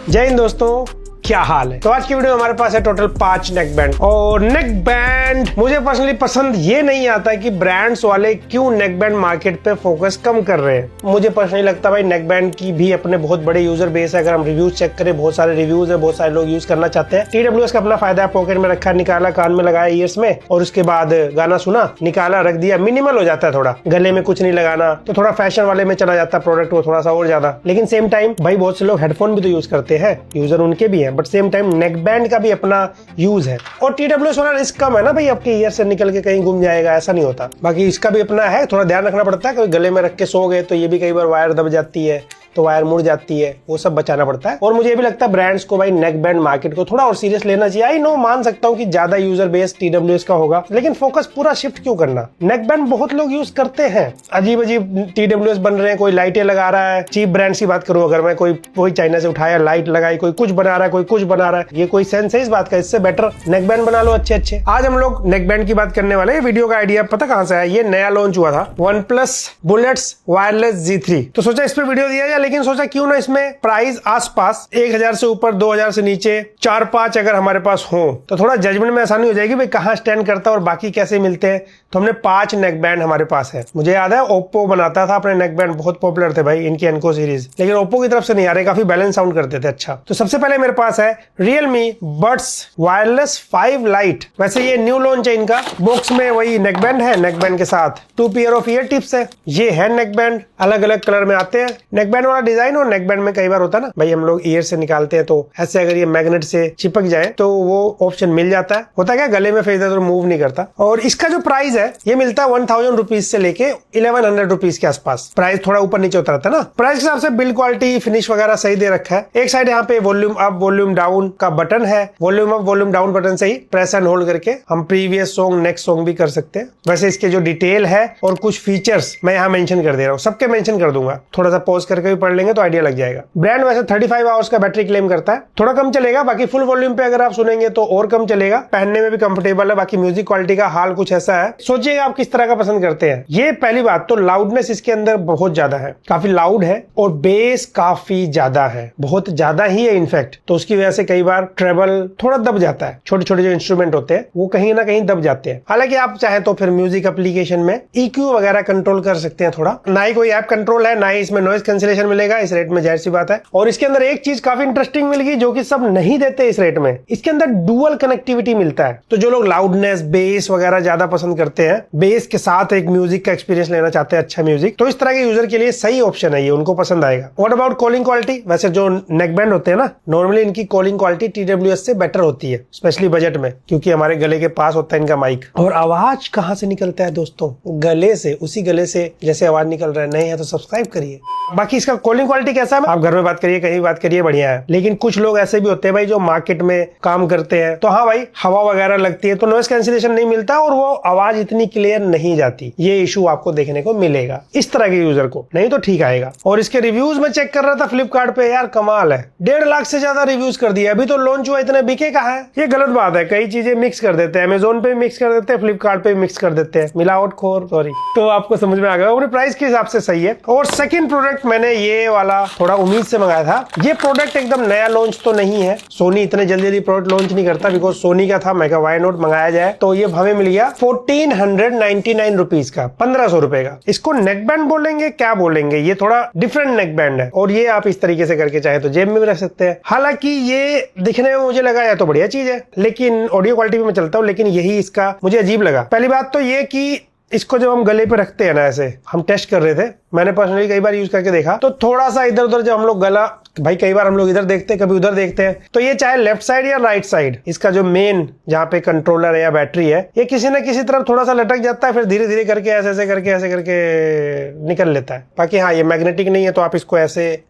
जय हिंद दोस्तों, क्या हाल है। तो आज की वीडियो में हमारे पास है टोटल 5 नेक बैंड। और नेक बैंड मुझे पर्सनली पसंद ये नहीं आता कि ब्रांड्स वाले क्यों नेक बैंड मार्केट पे फोकस कम कर रहे हैं। मुझे पर्सनली लगता है भाई नेक बैंड की भी अपने बहुत बड़े यूजर बेस है। अगर हम रिव्यूज चेक करें, बहुत सारे रिव्यूज है, बहुत सारे लोग यूज करना चाहते हैं। TWS का अपना फायदा है, पॉकेट में रखा, निकाला, कान में लगाया ईयर्स में, और उसके बाद गाना सुना, निकाला, रख दिया। मिनिमल हो जाता है, थोड़ा गले में कुछ नहीं लगाना, तो थोड़ा फैशन वाले में चला जाता है प्रोडक्ट वो थोड़ा सा और ज्यादा। लेकिन सेम टाइम भाई बहुत से लोग हेडफोन भी तो यूज करते हैं, यूजर उनके भी है, but same time neck band का भी अपना यूज है। और TWS वाला रिस्क कम है ना भाई, आपके ईयर से निकल के कहीं घूम जाएगा, ऐसा नहीं होता। बाकी इसका भी अपना है, थोड़ा ध्यान रखना पड़ता है। कोई गले में रख के सो गए तो ये भी कई बार वायर दब जाती है, तो वायर मुड़ जाती है, वो सब बचाना पड़ता है। और मुझे ये भी लगता है ब्रांड्स को भाई नेक बैंड मार्केट को थोड़ा और सीरियस लेना चाहिए। आई नो, मान सकता हूँ कि ज्यादा यूजर बेस TWS का होगा, लेकिन फोकस पूरा शिफ्ट क्यों करना। नेक बैंड बहुत लोग यूज करते हैं, अजीब अजीब TWS बन रहे हैं। कोई लाइटें लगा रहा है, चीप ब्रांड्स की बात करूं अगर मैं, कोई चाइना से उठाया, लाइट लगाई, कोई कुछ बना रहा है, कोई कुछ बना रहा है। ये कोई सेंस है इस बात का? इससे बेटर नेक बैंड बना लो अच्छे अच्छे। आज हम लोग नेक बैंड की बात करने वाले हैं। वीडियो का आइडिया पता कहां से है? ये नया लॉन्च हुआ था OnePlus Bullets Wireless Z3, तो सोचा इस पे वीडियो दिया जाए। लेकिन सोचा क्यों ना इसमें प्राइस आसपास 1000 से ऊपर, 2000 से नीचे, 4-5 अगर हमारे पास हो तो थोड़ा जजमेंट में आसानी हो जाएगी भाई कहां स्टैंड करता है और बाकी कैसे मिलते हैं। तो हमने 5 नेक बैंड हमारे पास है। मुझे याद है ओप्पो बनाता था अपने नेक बैंड, बहुत पॉपुलर थे भाई इनकी एनको सीरीज, लेकिन ओप्पो की तरफ से नहीं आ रहे, काफी बैलेंस साउंड करते थे। अच्छा, तो सबसे पहले मेरे पास है Realme Buds Wireless 5 Lite। वैसे ये न्यू लॉन्च है इनका। बॉक्स में वही नेक बैंड है, नेक बैंड के साथ 2 पेयर ऑफ ईयर टिप्स है। ये है नेक बैंड, अलग अलग कलर में आते हैं। नेक बैंड वाला डिजाइन, और नेक बैंड में कई बार होता है ना भाई, हम लोग ईयर से निकालते हैं तो ऐसे अगर ये मैग्नेट से चिपक जाए तो वो ऑप्शन मिल जाता है। होता क्या, गले में फेंक दे तो मूव नहीं करता। और इसका जो प्राइस है ये मिलता है 1000 रुपीज से लेके 1100 रुपीज के आसपास। प्राइस थोड़ा ऊपर नीचे होता रहता है ना। प्राइस के हिसाब से बिल्ड क्वालिटी, फिनिश वगैरह सही दे रखा है। एक साइड यहाँ पे वॉल्यूम अप वॉल्यूम डाउन का बटन है। Volume up volume down button से ही प्रेस एंड होल्ड करके हम प्रीवियस सॉन्ग, नेक्स्ट सॉन्ग भी कर सकते हैं। वैसे इसके जो डिटेल है और कुछ फीचर्स मैं यहाँ मेंशन कर दे रहा हूँ, सबके मेंशन कर दूंगा। थोड़ा सा पॉज करके भी पढ़ लेंगे तो आइडिया लग जाएगा। ब्रांड वैसे 35 आवर्स का बैटरी क्लेम करता है, थोड़ा कम चलेगा। बाकी फुल वॉल्यूम पे अगर आप सुनेंगे तो और कम चलेगा। पहनने में भी कंफर्टेबल है। बाकी म्यूजिक क्वालिटी का हाल कुछ ऐसा है, सोचिएगा आप किस तरह का पसंद करते हैं। ये पहली बात। तो लाउडनेस इसके अंदर बहुत ज्यादा है, काफी लाउड है, और बेस काफी ज्यादा है, बहुत ज्यादा ही है इनफैक्ट। तो उसकी वजह से कई बार ट्रेबल थोड़ा दब जाता है। छोटे छोटे जो इंस्ट्रूमेंट होते हैं वो कहीं ना कहीं दब जाते हैं। हालांकि आप चाहे तो फिर म्यूजिक एप्लीकेशन में EQ वगैरह कंट्रोल कर सकते हैं थोड़ा। ना ही कोई ऐप कंट्रोल है, ना ही इसमें नॉइज कैंसिलेशन मिलेगा इस रेट में, जाहिर सी बात है। और इसके अंदर एक चीज काफी इंटरेस्टिंग मिल गई जो कि सब नहीं देते इस रेट में, इसके अंदर डुअल कनेक्टिविटी मिलता है। तो जो लोग लाउडनेस, बेस वगैरह ज्यादा पसंद करते हैं, बेस के साथ एक म्यूजिक का एक्सपीरियंस लेना चाहते हैं, अच्छा म्यूजिक, तो इस तरह के यूजर के लिए सही ऑप्शन है ये, उनको पसंद आएगा। What about calling quality? वैसे जो नेक बैंड होते हैं ना, नॉर्मली इनकी कॉलिंग क्वालिटी TWS से बेटर होती है, स्पेशली बजट में, क्योंकि हमारे गले के पास होता है इनका माइक। और आवाज कहां से निकलता है दोस्तों? गले से, उसी गले से जैसे आवाज निकल रहा है। नहीं है तो सब्सक्राइब करिए। बाकी इसका कॉलिंग क्वालिटी कैसा है, आप घर में बात करिए, कहीं बात करिए, बढ़िया है। लेकिन कुछ लोग ऐसे भी होते हैं भाई जो मार्केट में काम करते हैं, तो हाँ भाई हवा वगैरह लगती है तो नॉइज कैंसिलेशन नहीं मिलता और वो आवाज इतनी क्लियर नहीं जाती। ये इशू आपको देखने को मिलेगा इस तरह के यूजर को। नहीं तो ठीक आएगा। और इसके रिव्यूज में चेक कर रहा था फ्लिपकार्ट पे, यार कमाल है, 1.5 लाख से ज्यादा रिव्यूज कर दिया। अभी तो लॉन्च हुआ, इतने बिके कहाँ है? ये गलत बात है। कई चीजें मिक्स कर देते हैं, अमेजोन पे मिक्स कर देते हैं, फ्लिपकार्ट पे मिक्स कर देते हैं, मिलावटखोर, सॉरी। तो आपको समझ में आ गया, अपने प्राइस के हिसाब से सही है। और सेकंड प्रोडक्ट मैंने ये वाला थोड़ा उम्मीद से मंगाया था। ये प्रोडक्ट एकदम नया लॉन्च तो नहीं है, सोनी इतने जल्दी प्रोडक्ट लॉन्च नहीं करता, बिकॉज सोनी का था। मैं कहा वाई नॉट मंगाया जाए। तो ये हमें मिल गया 1499 रुपीज का, 1500 रुपए का। इसको नेक बैंड बोलेंगे, क्या बोलेंगे, ये थोड़ा डिफरेंट नेक बैंड है। और ये आप इस तरीके से करके चाहे तो जेब में भी रख सकते हैं। हालांकि ये दिखने में मुझे लगा या तो बढ़िया चीज है, लेकिन ऑडियो क्वालिटी भी मैं चलता हूँ, लेकिन यही इसका मुझे अजीब लगा। पहली बात तो ये कि इसको जब हम गले पे रखते हैं ना, ऐसे हम टेस्ट कर रहे थे, मैंने पर्सनली कई बार यूज करके देखा, तो थोड़ा सा इधर उधर जब हम लोग गला, भाई कई बार हम लोग इधर देखते हैं, कभी उधर देखते हैं, तो ये चाहे लेफ्ट साइड या राइट साइड, इसका जो मेन जहाँ पे कंट्रोलर है या बैटरी है, ये किसी न किसी तरफ थोड़ा सा लटक जाता है, फिर धीरे धीरे करके ऐसे करके निकल लेता है। बाकी हाँ, ये मैग्नेटिक नहीं है तो आप इसको ऐसे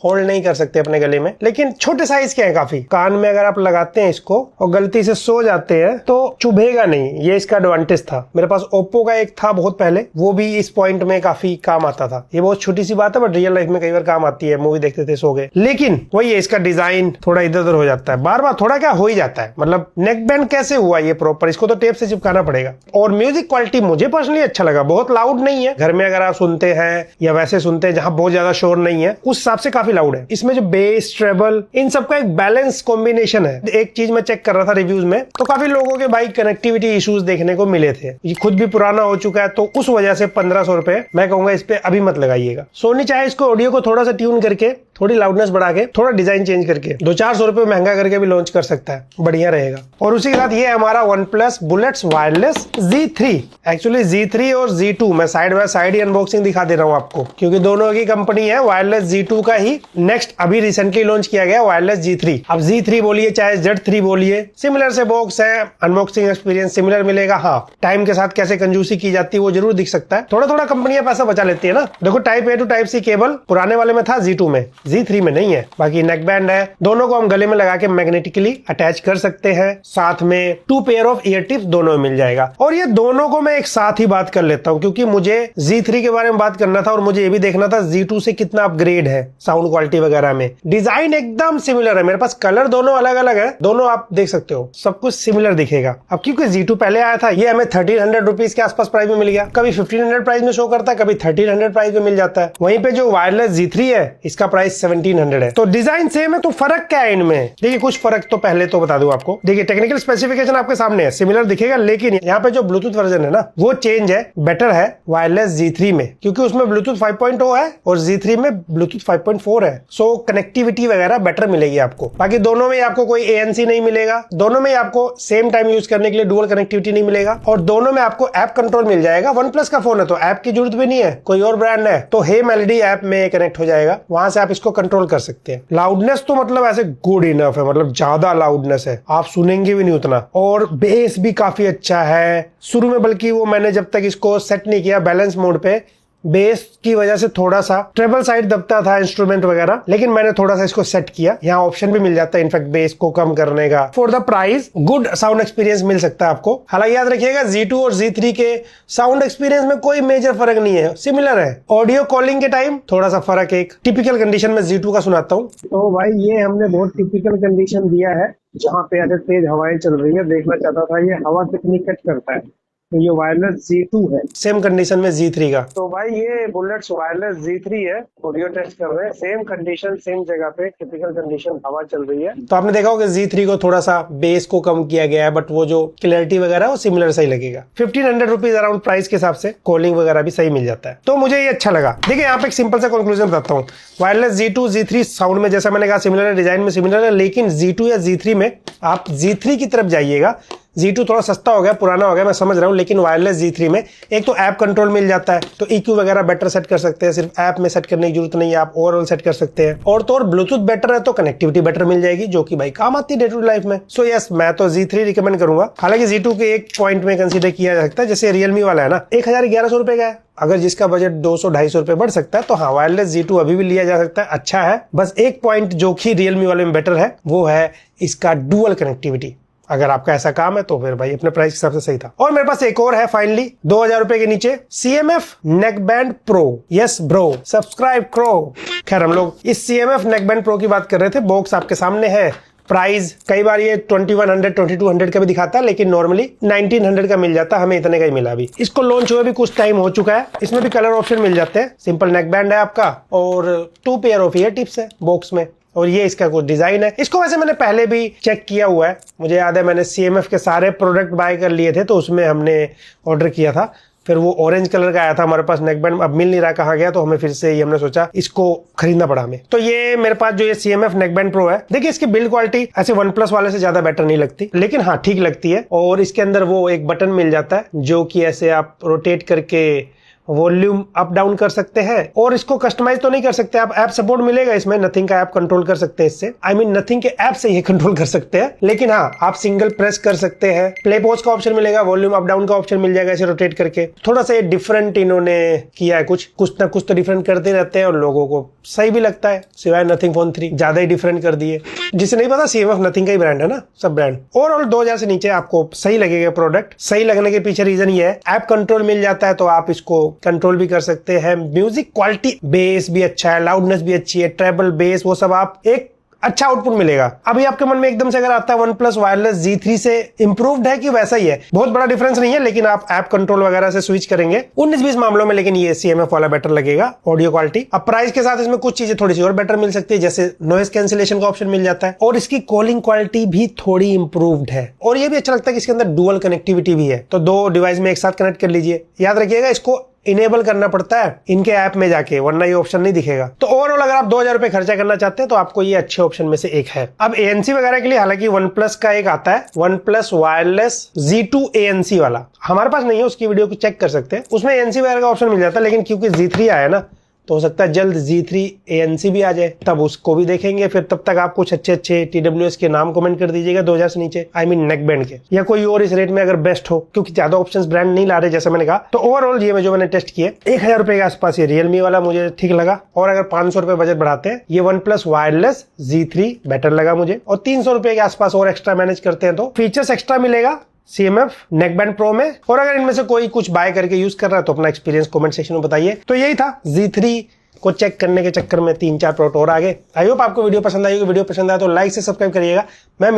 होल्ड नहीं कर सकते अपने गले में, लेकिन छोटे साइज के हैं काफी। कान में अगर आप लगाते हैं इसको और गलती से सो जाते हैं तो चुभेगा नहीं, ये इसका एडवांटेज था। मेरे पास ओप्पो का एक था बहुत पहले, वो भी इस पॉइंट में काफी काम आता था। ये बहुत छोटी सी बात है बट रियल लाइफ में कई बार काम आती है। मूवी देखते थे सो गए, लेकिन वही है, इसका डिजाइन थोड़ा इधर उधर हो जाता है, बार बार थोड़ा क्या हो ही जाता है। मतलब नेक बैंड कैसे हुआ ये प्रॉपर, इसको तो टेप से चिपकाना पड़ेगा। और म्यूजिक क्वालिटी मुझे पर्सनली अच्छा लगा, बहुत लाउड नहीं है। घर में अगर आप सुनते हैं या वैसे सुनते हैं जहां बहुत ज्यादा शोर नहीं है, उस हिसाब से काफी काफी लाउड है। इसमें जो बेस, ट्रेबल, इन सबका एक बैलेंस कॉम्बिनेशन है। एक चीज मैं चेक कर रहा था रिव्यूज में, तो काफी लोगों के भाई कनेक्टिविटी इश्यूज देखने को मिले थे। ये खुद भी पुराना हो चुका है, तो उस वजह से 1500 रुपए मैं कहूंगा इस पे अभी मत लगाइएगा। सोनी चाहे इसको ऑडियो को थोड़ा सा ट्यून करके, थोड़ी लाउडनेस बढ़ा के, थोड़ा डिजाइन चेंज करके 200-400 रुपए महंगा करके भी लॉन्च कर सकता है, बढ़िया रहेगा। और उसी के साथ ये हमारा OnePlus Bullets wireless Z3। Actually Z3 और Z2 मैं side by side he unboxing दिखा दे रहा हूँ आपको, क्योंकि दोनों की कंपनी है। वायरलेस Z2 का ही नेक्स्ट अभी रिसेंटली लॉन्च किया गया वायरलेस Z3। अब Z3 बोलिए चाहे Z3 बोलिए, सिमिलर से बॉक्स है, अनबॉक्सिंग एक्सपीरियंस सिमिलर मिलेगा। हाँ, टाइम के साथ कैसे कंजूसी की जाती है वो जरूर दिख सकता है। थोड़ा थोड़ा कंपनियां पैसा बचा लेती है ना। देखो type A to type C cable पुराने वाले में था Z2 में, Z3 में नहीं है। बाकी नेक बैंड है, दोनों को हम गले में लगा के मैग्नेटिकली अटैच कर सकते हैं। साथ में 2 पेयर ऑफ ईयर टिप्स दोनों में मिल जाएगा। और ये दोनों को मैं एक साथ ही बात कर लेता हूँ, क्योंकि मुझे Z3 के बारे में बात करना था और मुझे ये भी देखना था Z2 से कितना अपग्रेड है साउंड क्वालिटी वगैरह में। डिजाइन एकदम सिमिलर है, मेरे पास कलर दोनों अलग अलग है, दोनों आप देख सकते हो, सब कुछ सिमिलर दिखेगा। अब क्योंकि Z2 पहले आया था, ये हमें 1300 रुपीज के आसपास प्राइस में मिल गया। कभी 1500 प्राइस में शो करता है, कभी 1300 प्राइस में मिल जाता है। वहीं पे जो वायरलेस Z3 है, इसका प्राइस 1700 है। तो डिजाइन सेम है, तो फर्क क्या है इनमें? देखिए कुछ फर्क तो पहले तो बता दूं आपको। देखिए टेक्निकल स्पेसिफिकेशन आपके सामने है, सिमिलर दिखेगा, लेकिन यहाँ पे जो ब्लूटूथ वर्जन है ना, वो चेंज है, बेटर है वायरलेस Z3 में, क्योंकि उसमें ब्लूटूथ 5.0 है और Z3 में ब्लूटूथ 5.4 है। सो कनेक्टिविटी वगैरह बेटर मिलेगी आपको। बाकी दोनों में आपको कोई ANC नहीं मिलेगा, दोनों में आपको सेम टाइम यूज करने के लिए डुअल कनेक्टिविटी नहीं मिलेगा, और दोनों में आपको ऐप कंट्रोल मिल जाएगा। OnePlus का फोन है तो ऐप की जरूरत भी नहीं है, कोई और ब्रांड है तो हे मेलोडी ऐप में कनेक्ट हो जाएगा, वहां से आप इसको कंट्रोल कर सकते हैं। लाउडनेस तो मतलब ऐसे गुड इनफ है, मतलब ज्यादा लाउडनेस है, आप सुनेंगे भी नहीं उतना। और बेस भी काफी अच्छा है शुरू में, बल्कि वो मैंने जब तक इसको सेट नहीं किया बैलेंस मोड पे, बेस की वजह से थोड़ा सा ट्रेबल साइड दबता था इंस्ट्रूमेंट वगैरह, लेकिन मैंने थोड़ा सा इसको सेट किया। यहाँ ऑप्शन भी मिल जाता है इनफैक्ट बेस को कम करने का। For the price good sound experience मिल सकता है आपको। हालांकि याद रखिएगा Z2 और Z3 के साउंड एक्सपीरियंस में कोई मेजर फर्क नहीं है, सिमिलर है। ऑडियो कॉलिंग के टाइम थोड़ा सा फर्क है। एक टिपिकल कंडीशन में Z2 का सुनाता हूँ। तो भाई ये हमने बहुत टिपिकल कंडीशन दिया है, जहाँ पे ऐसे तेज हवाएं चल रही है। देखना चाहता था ये हवा कितनी कट करता है। तो ये वायरलेस Z2 है, सेम कंडीशन में Z3 का। तो भाई ये बुलेट्स वायरलेस Z3 है, ऑडियो टेस्ट कर रहे हैं, सेम कंडीशन सेम जगह पे, टिपिकल कंडीशन हवा चल रही है। तो आपने देखा होगा Z3 को थोड़ा सा बेस को कम किया गया है, बट वो जो क्लैरिटी वगैरह है वो सिमिलर सही लगेगा। 1500 रुपीज अराउंड प्राइस के हिसाब से कॉलिंग वगैरह भी सही मिल जाता है, तो मुझे ये अच्छा लगा। देखिए यहाँ पे एक सिंपल सा कंक्लूजन बताता हूँ। वायरलेस Z2 Z3 साउंड में जैसा मैंने कहा सिमिलर है, डिजाइन में सिमिलर है, लेकिन Z2 या Z3 में आप Z3 की तरफ जाइएगा। Z2 थोड़ा सस्ता हो गया, पुराना हो गया, मैं समझ रहा हूँ, लेकिन वायरलेस Z3 में एक तो ऐप कंट्रोल मिल जाता है, तो EQ वगैरह बेटर सेट कर सकते हैं, सिर्फ ऐप में सेट करने की जरूरत नहीं है, आप ओवरऑल सेट कर सकते हैं। और तो और ब्लूटूथ बेटर है तो कनेक्टिविटी बेटर मिल जाएगी, जो कि भाई काम आती है डे टू डे लाइफ में। सो यस, मैं तो Z3 रिकमेंड करूंगा। हालांकि Z2 के एक पॉइंट में कंसीडर किया जा सकता है, जैसे रियलमी वाला है ना, 1100 रुपए का है। अगर जिसका बजट 200-250 रुपए बढ़ सकता है तो हाँ, वायरलेस Z2 अभी भी लिया जा सकता है, अच्छा है। बस एक पॉइंट जो कि रियलमी वाले में बेटर है, वो है इसका डुअल कनेक्टिविटी। अगर आपका ऐसा काम है तो फिर भाई अपने प्राइस के हिसाब से सही था। और मेरे पास एक और है फाइनली 2000 रुपए के नीचे, CMF neckband pro. Yes bro, subscribe करो। खैर हम लोग इस CMF नेकबैंड प्रो की बात कर रहे थे। बॉक्स आपके सामने है। प्राइस कई बार ये 2100 2200 का भी दिखाता है, लेकिन नॉर्मली 1900 का मिल जाता है, हमें इतने का ही मिला। अभी इसको लॉन्च हुए भी कुछ टाइम हो चुका है। इसमें भी कलर ऑप्शन मिल जाते हैं। सिंपल नेकबैंड है आपका और 2 पेयर ऑफ ईयर टिप्स है बॉक्स में, और ये इसका कुछ डिजाइन है। इसको वैसे मैंने पहले भी चेक किया हुआ है, मुझे याद है मैंने CMF के सारे प्रोडक्ट बाय कर लिए थे, तो उसमें हमने ऑर्डर किया था। फिर वो ऑरेंज कलर का आया था हमारे पास नेकबैंड, अब मिल नहीं रहा कहाँ गया, तो हमें फिर से ये हमने सोचा इसको खरीदना पड़ा हमें। तो ये मेरे पास जो ये CMF नेकबैंड प्रो है, देखिए इसकी बिल्ड क्वालिटी ऐसे OnePlus वाले से ज्यादा बेटर नहीं लगती, लेकिन हाँ ठीक लगती है। और इसके अंदर वो एक बटन मिल जाता है जो कि ऐसे आप रोटेट करके वॉल्यूम अप डाउन कर सकते हैं। और इसको कस्टमाइज तो नहीं कर सकते आप, ऐप सपोर्ट मिलेगा इसमें, नथिंग का ऐप कंट्रोल कर सकते हैं इससे, आई मीन नथिंग के ऐप से ये कंट्रोल कर सकते हैं। लेकिन हाँ, आप सिंगल प्रेस कर सकते हैं, प्ले पॉज का ऑप्शन मिलेगा, वॉल्यूम अप डाउन का ऑप्शन मिल जाएगा इसे रोटेट करके। थोड़ा सा ये डिफरेंट इन्होंने किया है, कुछ ना कुछ तो डिफरेंट करते रहते हैं और लोगों को सही भी लगता है, सिवाय नथिंग फोन 3 ज्यादा ही डिफरेंट कर दिए। जिसे नहीं पता CMF नथिंग का ही ब्रांड है ना, सब ब्रांड। ओवरऑल 2000 से नीचे आपको सही लगेगा प्रोडक्ट। सही लगने के पीछे रीजन ये है, ऐप कंट्रोल मिल जाता है तो आप इसको कंट्रोल भी कर सकते हैं। म्यूजिक क्वालिटी, बेस भी अच्छा है, लाउडनेस भी अच्छी है, ट्रेबल बेस वो सब आप एक अच्छा आउटपुट मिलेगा। अभी आपके मन में एकदम से अगर आता है OnePlus Wireless Z3 से इंप्रूव्ड है कि वैसा ही है, बहुत बड़ा डिफरेंस नहीं है, लेकिन आप ऐप कंट्रोल वगैरह से स्विच करेंगे 19-20 मामलों में, लेकिन ये CMF वाला बेटर लगेगा ऑडियो क्वालिटी। अब प्राइस के साथ इसमें कुछ चीजें थोड़ी सी और बेटर मिल सकती है, जैसे नॉइज कैंसिलेशन का ऑप्शन मिल जाता है और इसकी कॉलिंग क्वालिटी भी थोड़ी इंप्रूव्ड है। और ये भी अच्छा लगता है कि इसके अंदर डुअल कनेक्टिविटी भी है, तो 2 डिवाइस में एक साथ कनेक्ट कर लीजिए। याद रखिएगा इसको इनेबल करना पड़ता है इनके ऐप में जाके, वरना ये ऑप्शन नहीं दिखेगा। तो ओवरऑल अगर आप 2000 रुपए खर्चा करना चाहते हैं तो आपको ये अच्छे ऑप्शन में से एक है। अब ANC वगैरह के लिए हालांकि OnePlus का एक आता है OnePlus Wireless Z2 ANC वाला, हमारे पास नहीं है, उसकी वीडियो को चेक कर सकते हैं, उसमें ANC वगैरह का ऑप्शन मिल जाता है। लेकिन क्योंकि Z3 आया ना, तो हो सकता है जल्द Z3 ANC भी आ जाए, तब उसको भी देखेंगे। फिर तब तक आप कुछ अच्छे अच्छे TWS के नाम कमेंट कर दीजिएगा 2000 से नीचे, आई मीन नेकबैंड के, या कोई और इस रेट में अगर बेस्ट हो, क्योंकि ज्यादा ऑप्शंस ब्रांड नहीं ला रहे जैसे मैंने कहा। तो ओवरऑल ये जो मैंने टेस्ट किए 1000 रुपए के आसपास ये Realme वाला मुझे ठीक लगा, और अगर 500 रुपए बजट बढ़ाते हैं ये OnePlus Wireless Z3 बेटर लगा मुझे, और 300 रुपए के आसपास और एक्स्ट्रा मैनेज करते हैं तो फीचर्स एक्स्ट्रा मिलेगा CMF नेकबैंड प्रो में। और अगर इनमें से कोई कुछ बाय करके यूज कर रहा है तो अपना एक्सपीरियंस कमेंट सेक्शन में बताइए। तो यही था, Z3 को चेक करने के चक्कर में 3-4 प्रोडक्ट और आगे। आई होप आपको वीडियो पसंद आई होगी। वीडियो पसंद आया तो लाइक से सब्सक्राइब करिएगा। मैं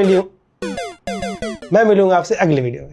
मिलूंगा आपसे अगली वीडियो में।